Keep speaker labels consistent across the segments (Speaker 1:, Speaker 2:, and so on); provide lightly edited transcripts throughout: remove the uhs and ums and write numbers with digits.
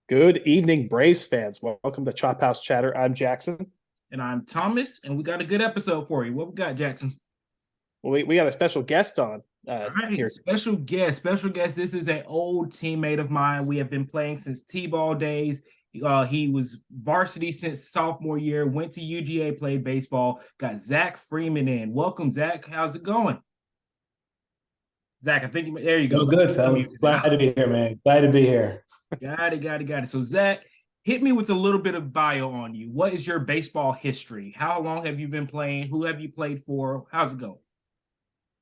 Speaker 1: Good evening, Braves fans. Welcome to Chop House Chatter. I'm Jackson.
Speaker 2: And I'm Thomas, and we got a good episode for you. What we got, Jackson?
Speaker 1: Well, we got a special guest on
Speaker 2: All right,
Speaker 1: here.
Speaker 2: special guest, special guest. This is an old teammate of mine. We have been playing since T-ball days. He was varsity since sophomore year, went to UGA, played baseball, got Zac Freeman in. Welcome, Zac. How's it going? Zac, I think there you go.
Speaker 3: Oh, good, fellas. Glad to be here, man. Glad to be here.
Speaker 2: Got it. So, Zac, hit me with a little bit of bio on you. What is your baseball history? How long have you been playing? Who have you played for? How's it go?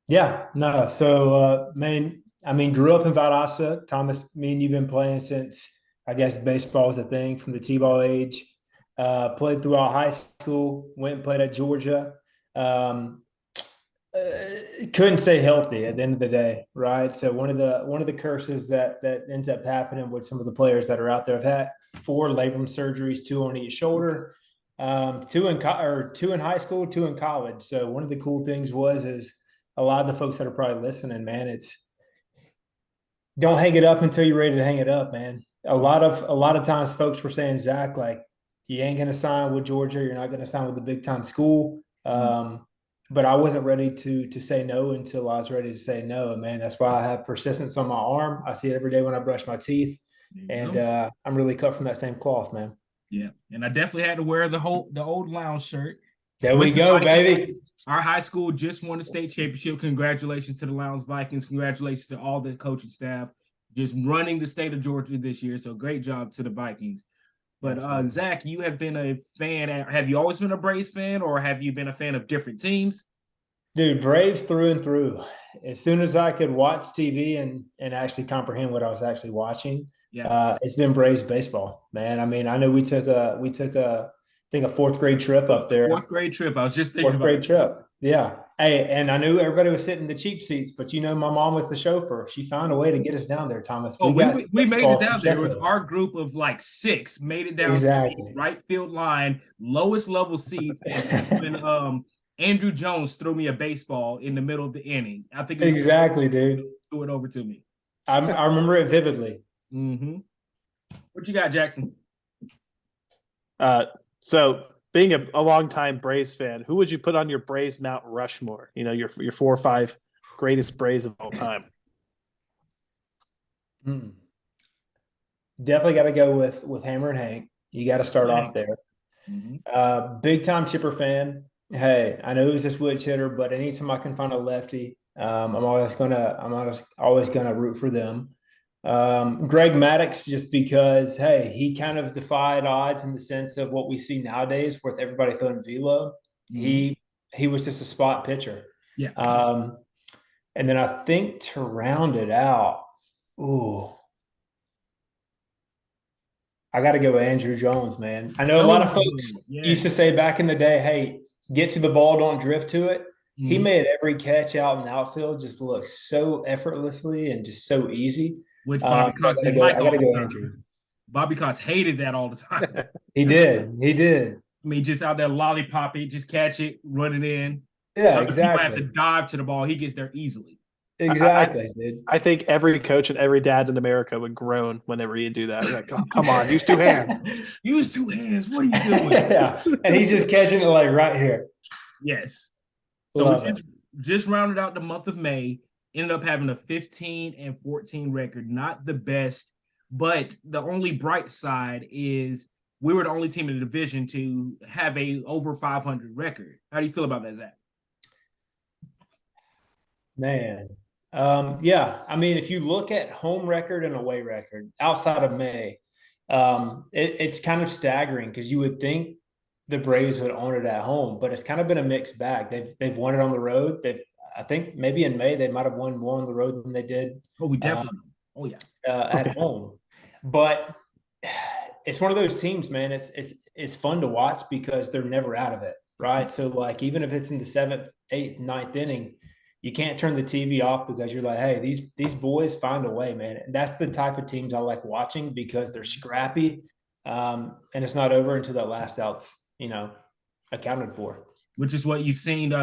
Speaker 3: Yeah, no. So, grew up in Valdosta. Thomas, me and you've been playing since, I guess, baseball was a thing from the T-ball age. Played throughout high school, went and played at Georgia. Um, couldn't stay healthy at the end of the day, right? So one of the curses that ends up happening with some of the players that are out there. I've had 4 labrum surgeries, 2 on each shoulder, 2 in high school, 2 in college. So one of the cool things is a lot of the folks that are probably listening, man, it's don't hang it up until you're ready to hang it up, man. A lot of times folks were saying, Zac, like, you ain't gonna sign with Georgia, you're not gonna sign with the big time school. But I wasn't ready to say no until I was ready to say no. And man, that's why I have persistence on my arm. I see it every day when I brush my teeth. And I'm really cut from that same cloth, man.
Speaker 2: Yeah. And I definitely had to wear the old lounge shirt.
Speaker 3: There we go, baby.
Speaker 2: Our high school just won the state championship. Congratulations to the Lounge Vikings. Congratulations to all the coaching staff just running the state of Georgia this year. So great job to the Vikings. But Zac, you have been a fan. Have you always been a Braves fan, or have you been a fan of different teams?
Speaker 3: Dude, Braves through and through. As soon as I could watch TV and actually comprehend what I was actually watching, it's been Braves baseball, man. I mean, I know we took a I think a 4th grade trip up there.
Speaker 2: 4th grade trip. I was just thinking
Speaker 3: 4th grade trip. Yeah. Hey, and I knew everybody was sitting in the cheap seats, but my mom was the chauffeur. She found a way to get us down there, Thomas.
Speaker 2: We made it down there. It was our group of like 6 made it down to the right field line, lowest level seats. And when Andrew Jones threw me a baseball in the middle of the inning. I think
Speaker 3: exactly, dude.
Speaker 2: Threw it over to me.
Speaker 3: I remember it vividly.
Speaker 2: Mm-hmm. What you got, Jackson?
Speaker 1: So being a longtime Braves fan, who would you put on your Braves Mount Rushmore? You know, your 4 or 5 greatest Braves of all time.
Speaker 3: Definitely got to go with Hammer and Hank. You got to start off there. Big time Chipper fan. Hey, I know he's a switch hitter, but anytime I can find a lefty, I'm always gonna root for them. Greg Maddux, just because, hey, he kind of defied odds in the sense of what we see nowadays with everybody throwing velo. He was just a spot pitcher.
Speaker 2: Yeah.
Speaker 3: And then I think to round it out, I got to go with Andrew Jones, man. I know a lot of folks used to say back in the day, hey, get to the ball, don't drift to it. He made every catch out in the outfield just look so effortlessly and just so easy.
Speaker 2: Which Bobby Cox didn't like all the time. Andrew. Bobby Cox hated that all the time.
Speaker 3: He did.
Speaker 2: I mean, just out there lollipop it, just catch it, run it in.
Speaker 3: Yeah, exactly.
Speaker 2: People have to dive to the ball. He gets there easily.
Speaker 3: Exactly, dude.
Speaker 1: I think every coach and every dad in America would groan whenever you do that. Like, oh, come on, use 2 hands.
Speaker 2: Use 2 hands. What are you doing?
Speaker 3: Yeah, and he's just catching it like right here.
Speaker 2: Yes. So we just rounded out the month of May. Ended up having a 15-14 record. Not the best, but the only bright side is we were the only team in the division to have a over 500 record. How do you feel about that, Zac?
Speaker 3: Man. Yeah. I mean, if you look at home record and away record outside of May, it's kind of staggering because you would think the Braves would own it at home, but it's kind of been a mixed bag. They've won it on the road. I think maybe in May they might have won more on the road than they did.
Speaker 2: Oh, we definitely.
Speaker 3: At home. But it's one of those teams, man. It's fun to watch because they're never out of it, right? So like even if it's in the 7th, 8th, 9th inning, you can't turn the TV off because you're like, hey, these boys find a way, man. And that's the type of teams I like watching because they're scrappy, and it's not over until that last out's accounted for.
Speaker 2: Which is what you've seen.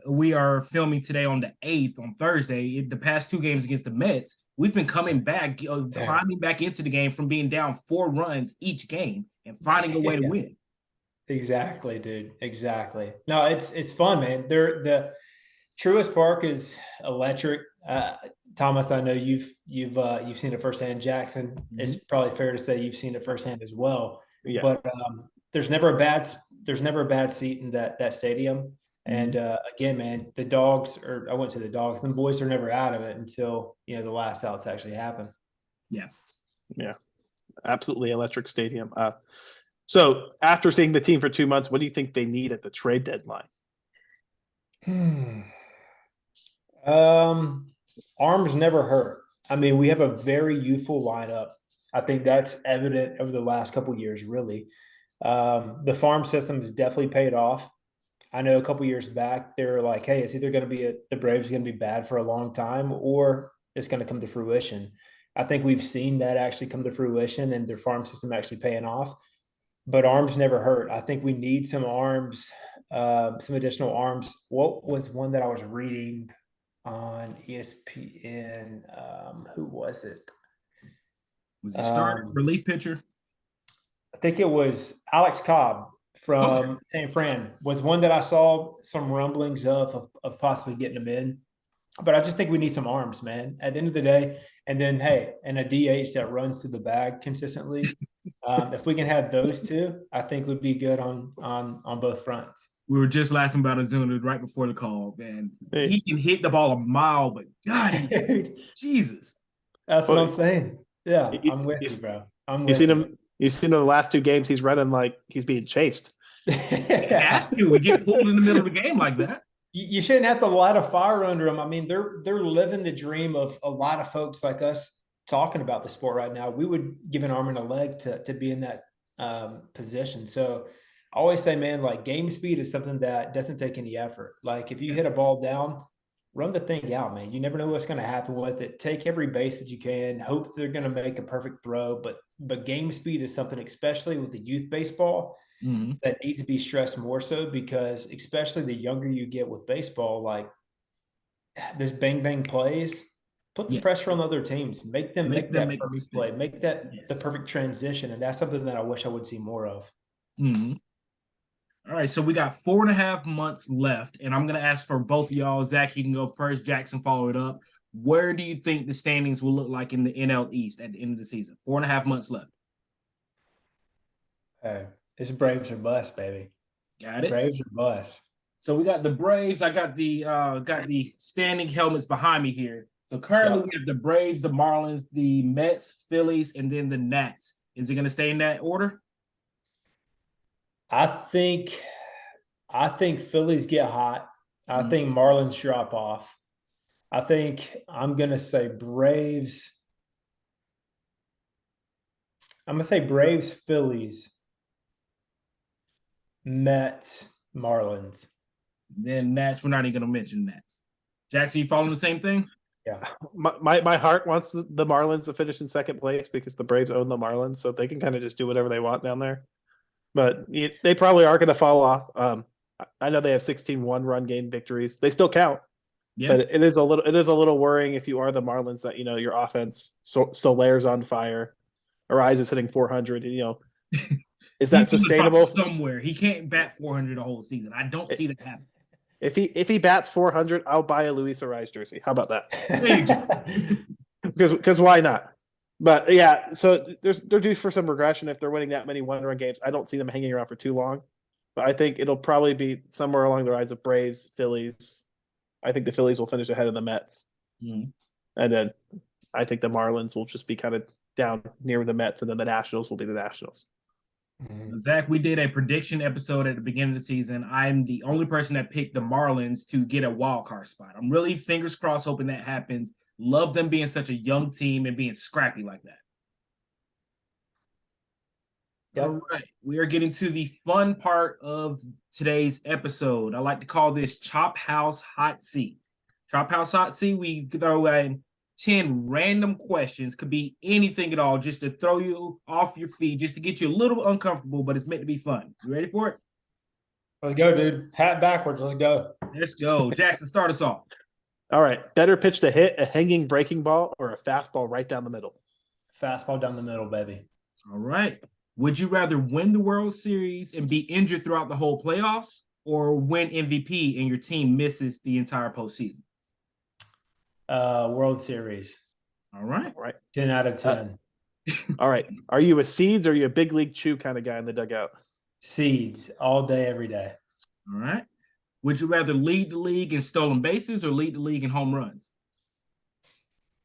Speaker 2: We are filming today on the 8th, on Thursday. The past 2 games against the Mets, we've been coming back, climbing back into the game from being down 4 runs each game and finding a way to win.
Speaker 3: Exactly, dude. Exactly. No, it's fun, man. The Truist Park is electric. Thomas, I know you've seen it firsthand. Jackson, it's probably fair to say you've seen it firsthand as well.
Speaker 1: Yeah.
Speaker 3: But there's never a bad seat in that stadium. And again, man, the dogs, or I wouldn't say the dogs, the boys are never out of it until the last outs actually happen.
Speaker 1: Yeah, absolutely electric stadium. So after seeing the team for 2 months, what do you think they need at the trade deadline?
Speaker 3: Arms never hurt. I mean, we have a very youthful lineup. I think that's evident over the last couple of years, really. The farm system has definitely paid off. I know a couple of years back, they were like, hey, it's either going to be the Braves going to be bad for a long time or it's going to come to fruition. I think we've seen that actually come to fruition and their farm system actually paying off. But arms never hurt. I think we need some arms, some additional arms. What was one that I was reading on ESPN? Who was it?
Speaker 2: Was he starting relief pitcher?
Speaker 3: I think it was Alex Cobb from San Fran was one that I saw some rumblings of possibly getting him in. But I just think we need some arms, man, at the end of the day. And then, hey, and a DH that runs through the bag consistently. If we can have those two, I think would be good on both fronts.
Speaker 2: We were just laughing about Ozuna right before the call, man. He can hit the ball a mile, but God, Jesus.
Speaker 3: That's what I'm saying. Yeah, I'm with you, bro.
Speaker 1: You've seen him in the last 2 games. He's running like he's being chased.
Speaker 2: He has to. We get pulled in the middle of the game like that.
Speaker 3: You shouldn't have to light a fire under them. I mean, they're living the dream of a lot of folks like us talking about the sport right now. We would give an arm and a leg to be in that position. So I always say, man, like game speed is something that doesn't take any effort. Like if you hit a ball down, run the thing out, man. You never know what's going to happen with it. Take every base that you can. Hope they're going to make a perfect throw. But game speed is something, especially with the youth baseball, that needs to be stressed more so because especially the younger you get with baseball, like there's bang bang plays. Put the pressure on other teams. Make them make that perfect play. Make that the perfect transition, and that's something that I wish I would see more of.
Speaker 2: All right, so we got 4.5 months left, and I'm going to ask for both of y'all. Zach, you can go first. Jackson, follow it up. Where do you think the standings will look like in the NL East at the end of the season? 4.5 months left.
Speaker 3: It's Braves or bust, baby.
Speaker 2: Got it.
Speaker 3: Braves or bust.
Speaker 2: So we got the Braves. I got the standing helmets behind me here. So currently we have the Braves, the Marlins, the Mets, Phillies, and then the Nats. Is it going to stay in that order?
Speaker 3: I think Phillies get hot. I think Marlins drop off. I think I'm going to say Braves. I'm going to say Braves, Phillies, Mets, Marlins.
Speaker 2: Then Nats, we're not even going to mention Nats. Jackson, you following the same thing?
Speaker 3: Yeah.
Speaker 1: My heart wants the Marlins to finish in second place because the Braves own the Marlins, so they can kind of just do whatever they want down there. But they probably are going to fall off. I know they have 16 one-run game victories. They still count. Yeah. But it is a little worrying if you are the Marlins that your offense Solaire's on fire, Arise is hitting 400. And, is that sustainable?
Speaker 2: Somewhere he can't bat 400 the whole season. I don't see that happen.
Speaker 1: If he bats 400, I'll buy a Luis Arise jersey. How about that? Because why not? But yeah, so they're due for some regression if they're winning that many one-run games. I don't see them hanging around for too long, but I think it'll probably be somewhere along the lines of Braves, Phillies. I think the Phillies will finish ahead of the Mets, and then I think the Marlins will just be kind of down near the Mets, and then the Nationals will be the Nationals.
Speaker 2: Zach, we did a prediction episode at the beginning of the season. I'm the only person that picked the Marlins to get a wild card spot. I'm really fingers crossed hoping that happens. Love them being such a young team and being scrappy like that. Yep. All right. We are getting to the fun part of today's episode. I like to call this Chop House Hot Seat. Chop House Hot Seat, we throw in 10 random questions, could be anything at all, just to throw you off your feet, just to get you a little uncomfortable, but it's meant to be fun. You ready for it?
Speaker 3: Let's go, dude. Hat backwards. Let's go.
Speaker 2: Let's go. Jackson, start us off.
Speaker 1: All right. Better pitch to hit, a hanging breaking ball, or a fastball right down the middle?
Speaker 3: Fastball down the middle, baby.
Speaker 2: All right. Would you rather win the World Series and be injured throughout the whole playoffs, or win MVP and your team misses the entire postseason?
Speaker 3: World Series.
Speaker 2: All right.
Speaker 1: All right.
Speaker 3: 10 out of 10.
Speaker 1: All right. Are you a seeds or are you a big league chew kind of guy in the dugout?
Speaker 3: Seeds all day, every day.
Speaker 2: All right. Would you rather lead the league in stolen bases or lead the league in home runs?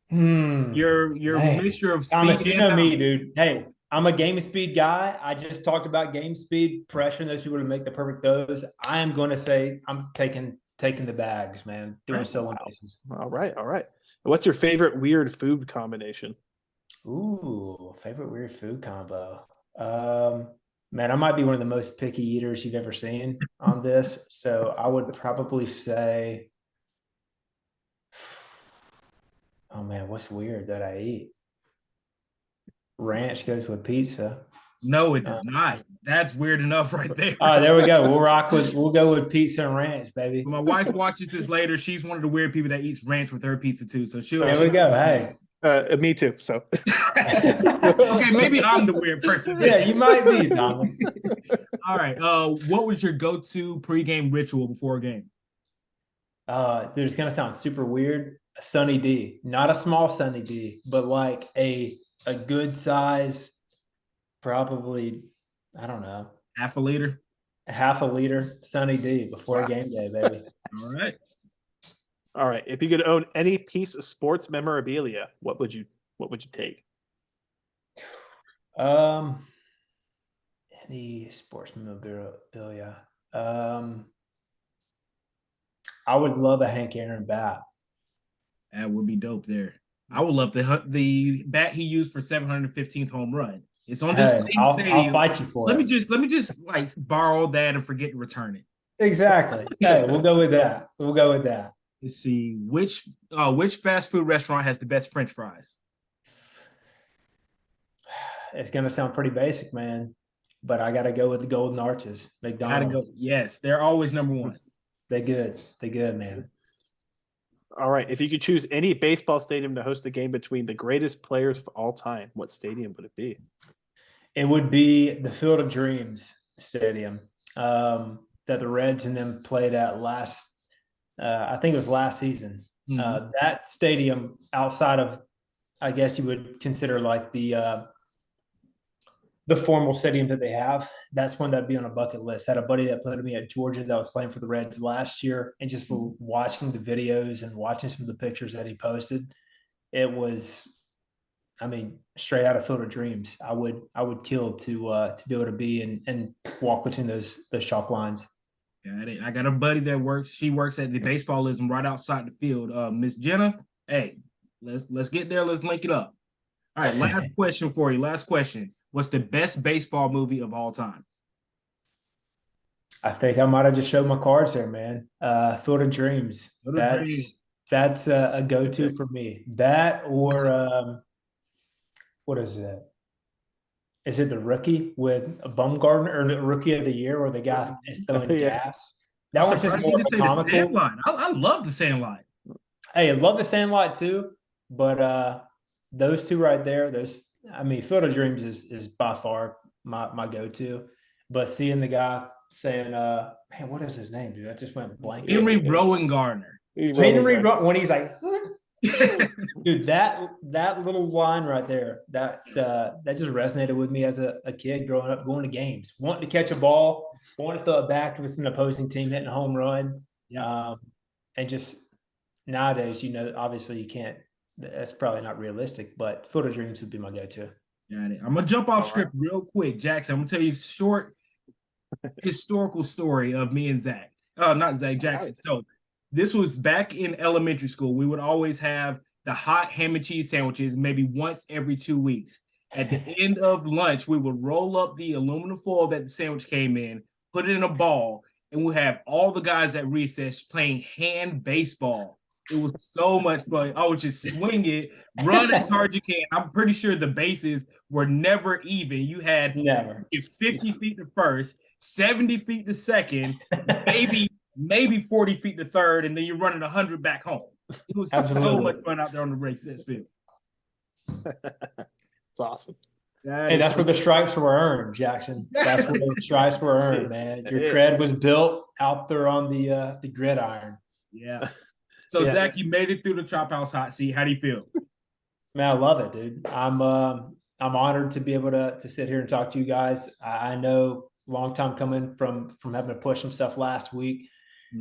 Speaker 2: Your mixture of speed.
Speaker 3: Thomas, you know me, dude. Hey, I'm a game speed guy. I just talked about game speed, pressuring those people to make the perfect throws. I am going to say I'm taking the bags, man. Doing stolen bases.
Speaker 1: All right. All right. What's your favorite weird food combination?
Speaker 3: Ooh, favorite weird food combo. Man, I might be one of the most picky eaters you've ever seen on this. So I would probably say, oh man, what's weird that I eat? Ranch goes with pizza.
Speaker 2: No, it does not. That's weird enough right there.
Speaker 3: All right, there we go. We'll go with pizza and ranch, baby.
Speaker 2: When my wife watches this later, she's one of the weird people that eats ranch with her pizza too. So
Speaker 3: there we go. Hey.
Speaker 1: Me too. So
Speaker 2: okay, maybe I'm the weird person.
Speaker 3: Yeah, you might be, Thomas.
Speaker 2: All right. What was your go-to pregame ritual before a game?
Speaker 3: Dude, it's gonna sound super weird. A Sunny D, not a small Sunny D, but like a good size, probably, I don't know,
Speaker 2: half a liter
Speaker 3: Sunny D before a game day, baby.
Speaker 2: All right.
Speaker 1: All right. If you could own any piece of sports memorabilia, what would you take?
Speaker 3: Any sports memorabilia. I would love a Hank Aaron bat.
Speaker 2: That would be dope there. I would love to hunt the bat he used for 715th home run. It's on this stadium.
Speaker 3: I'll fight you for
Speaker 2: it. Let me just like borrow that and forget to return it.
Speaker 3: Exactly. Hey, we'll go with that.
Speaker 2: Let's see which fast food restaurant has the best French fries.
Speaker 3: It's gonna sound pretty basic, man, but I gotta go with the Golden Arches. McDonald's.
Speaker 2: Yes, they're always number one.
Speaker 3: They good, man.
Speaker 1: All right. If you could choose any baseball stadium to host a game between the greatest players of all time, what stadium would it be?
Speaker 3: It would be the Field of Dreams Stadium that the Reds and them played at last. I think it was last season. Mm-hmm. That stadium, outside of, I guess you would consider like the formal stadium that they have, that's one that'd be on a bucket list. I had a buddy that played with me at Georgia that was playing for the Reds last year, and just watching the videos and watching some of the pictures that he posted, it was, I mean, straight out of Field of Dreams. I would kill to be able to be and walk between those chalk lines.
Speaker 2: Got it. I got a buddy that works at the Baseballism right outside the field. Miss Jenna, hey, let's get there. Let's link it up. All right, last question for you. Last question. What's the best baseball movie of all time?
Speaker 3: I think I might have just showed my cards there, man. Field of Dreams. That's a go-to for me. That or what is it? Is it The Rookie with Bumgarner, or the Rookie of the Year, where the guy is throwing gas? That one's just more comical.
Speaker 2: The Sandlot. I love The Sandlot.
Speaker 3: Hey, I love The Sandlot too, but those two right there, Field of Dreams is by far my go-to. But seeing the guy saying, man, what is his name, dude? I just went blank.
Speaker 2: Henry Rowengartner.
Speaker 3: When he's like, dude, that little line right there, that just resonated with me as a kid growing up, going to games, wanting to catch a ball, wanting to throw it back if it's an opposing team hitting a home run.
Speaker 2: Yeah.
Speaker 3: And just nowadays, obviously you can't. That's probably not realistic, but Field of Dreams would be my go-to.
Speaker 2: Got it. I'm gonna jump off script real quick, Jackson. I'm gonna tell you a short historical story of me and Zach. Not Zach, Jackson. Right. So this was back in elementary school. We would always have the hot ham and cheese sandwiches maybe once every 2 weeks. At the end of lunch, we would roll up the aluminum foil that the sandwich came in, put it in a ball, and we'd have all the guys at recess playing hand baseball. It was so much fun. I would just swing it, run as hard as you can. I'm pretty sure the bases were never even. You had 50 feet to first, 70 feet to second, maybe 40 feet to third, and then you're running 100 back home. It was so
Speaker 3: Absolutely.
Speaker 2: much fun out there on the races field.
Speaker 1: It's awesome.
Speaker 3: Hey, that's where the stripes were earned, Jackson. That's where the stripes were earned, man. Your cred was built out there on the gridiron.
Speaker 2: Yeah. So Zach, you made it through the Chop House hot seat. How do you feel?
Speaker 3: Man, I love it, dude. I'm honored to be able to sit here and talk to you guys. I know long time coming from having to push some stuff last week.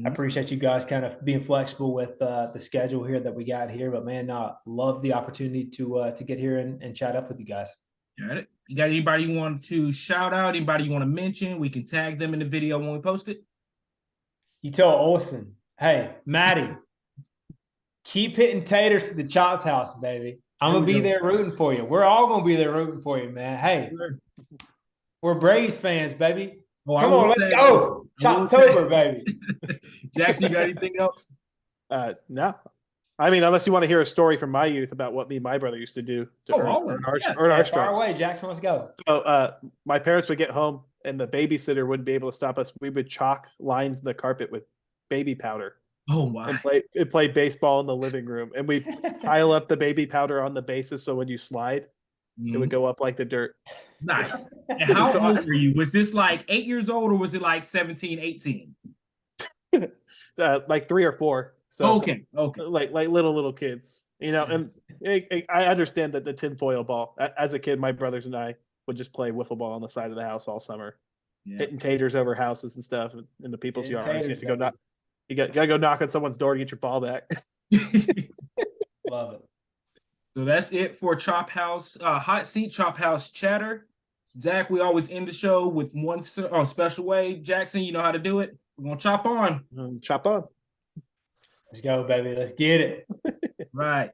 Speaker 3: I appreciate you guys kind of being flexible with the schedule here that we got here. But man, love the opportunity to get here and chat up with you guys.
Speaker 2: Got it. You got anybody you want to shout out? Anybody you want to mention? We can tag them in the video when we post it.
Speaker 3: You tell Olsen, hey, Maddie, keep hitting taters to the Chop House, baby. I'm going to be there rooting for you. We're all going to be there rooting for you, man. Hey, we're Braves fans, baby.
Speaker 2: Oh,
Speaker 3: come on, let's go. Choptober, baby.
Speaker 2: Jackson, you got anything else?
Speaker 1: No. I mean, unless you want to hear a story from my youth about what me and my brother used to do to earn our stripes.
Speaker 3: Far away, Jackson. Let's go.
Speaker 1: So my parents would get home and the babysitter wouldn't be able to stop us. We would chalk lines in the carpet with baby powder.
Speaker 2: Oh my!
Speaker 1: And play baseball in the living room, and we pile up the baby powder on the bases so when you slide, it would go up like the dirt.
Speaker 2: Nice. And how old were you? Was this like 8 years old or was it like 17, 18?
Speaker 1: Like 3 or 4. So
Speaker 2: okay.
Speaker 1: Like little kids, and I understand that the tinfoil ball. As a kid, my brothers and I would just play wiffle ball on the side of the house all summer, hitting taters over houses and stuff in the people's yards. You have to go knock. You gotta go knock on someone's door to get your ball back.
Speaker 3: Love it.
Speaker 2: So that's it for Chop House Hot Seat Chop House Chatter. Zach, we always end the show with one special way. Jackson, you know how to do it. We're gonna chop on.
Speaker 1: Chop on.
Speaker 3: Let's go, baby. Let's get it.
Speaker 2: Right.